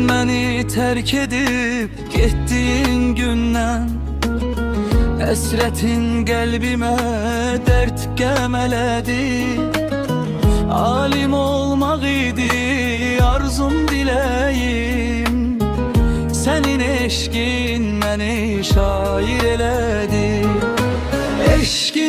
Məni tərk edib getdiyin gündən Həsrətin qəlbimə dərd qəm elədi. Alim olmaq idi arzum, diləyim. Sənin eşqin məni şair elədi. Eşqin